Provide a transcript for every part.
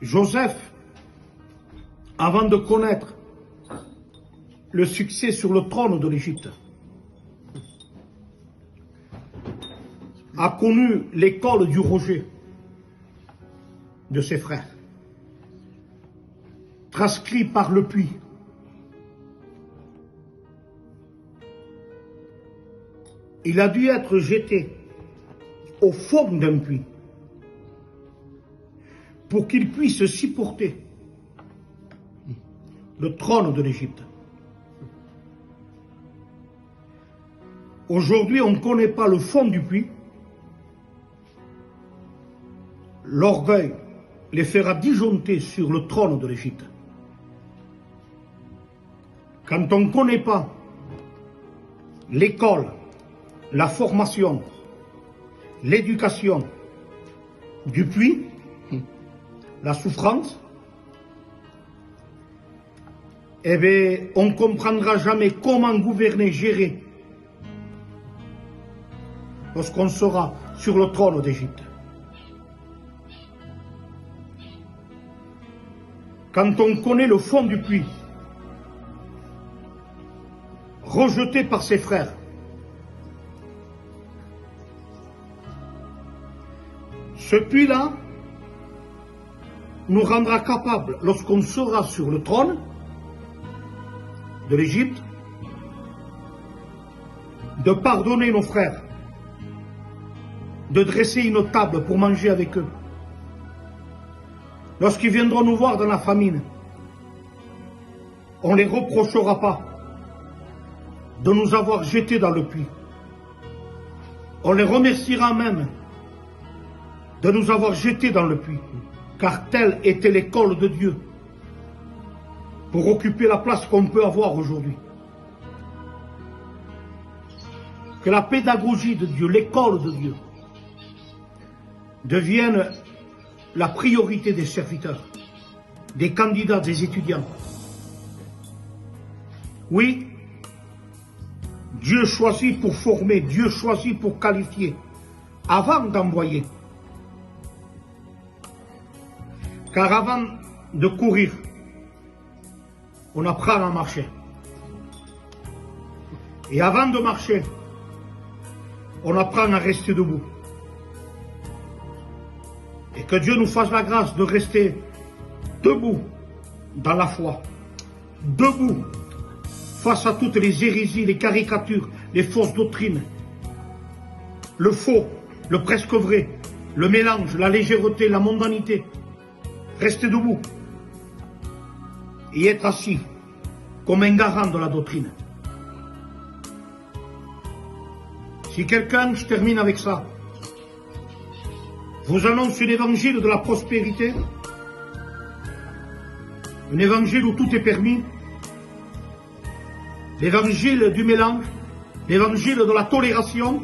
Joseph, avant de connaître le succès sur le trône de l'Égypte, a connu l'école du rejet de ses frères, transcrit par le puits. Il a dû être jeté au fond d'un puits pour qu'il puisse supporter le trône de l'Égypte. Aujourd'hui, on ne connaît pas le fond du puits. L'orgueil les fera disjoncter sur le trône de l'Égypte. Quand on ne connaît pas l'école, la formation, l'éducation du puits, la souffrance, eh bien, on ne comprendra jamais comment gouverner, gérer lorsqu'on sera sur le trône d'Égypte. Quand on connaît le fond du puits, rejeté par ses frères, ce puits-là nous rendra capables, lorsqu'on sera sur le trône de l'Égypte, de pardonner nos frères, de dresser une table pour manger avec eux. Lorsqu'ils viendront nous voir dans la famine, on ne les reprochera pas de nous avoir jetés dans le puits. On les remerciera même de nous avoir jetés dans le puits, car telle était l'école de Dieu pour occuper la place qu'on peut avoir aujourd'hui. Que la pédagogie de Dieu, l'école de Dieu, devienne la priorité des serviteurs, des candidats, des étudiants. Oui, Dieu choisit pour former, Dieu choisit pour qualifier, avant d'envoyer. Car avant de courir, on apprend à marcher. Et avant de marcher, on apprend à rester debout. Et que Dieu nous fasse la grâce de rester debout dans la foi, debout face à toutes les hérésies, les caricatures, les fausses doctrines, le faux, le presque vrai, le mélange, la légèreté, la mondanité. Rester debout et être assis comme un garant de la doctrine. Si quelqu'un, je termine avec ça, vous annonce un évangile de la prospérité, un évangile où tout est permis, l'évangile du mélange, l'évangile de la tolération,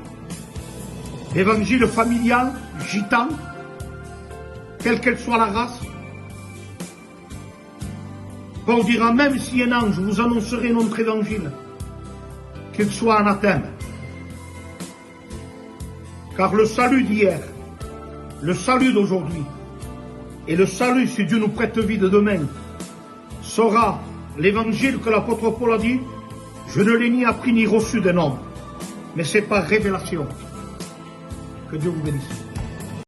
l'évangile familial, gitan, quelle qu'elle soit la race, Paul dira, même si un ange vous annoncerait notre évangile, qu'il soit anathème. Car le salut d'hier, le salut d'aujourd'hui, et le salut, si Dieu nous prête vie de demain, sera l'évangile que l'apôtre Paul a dit, je ne l'ai ni appris ni reçu d'un homme, mais c'est par révélation. Que Dieu vous bénisse.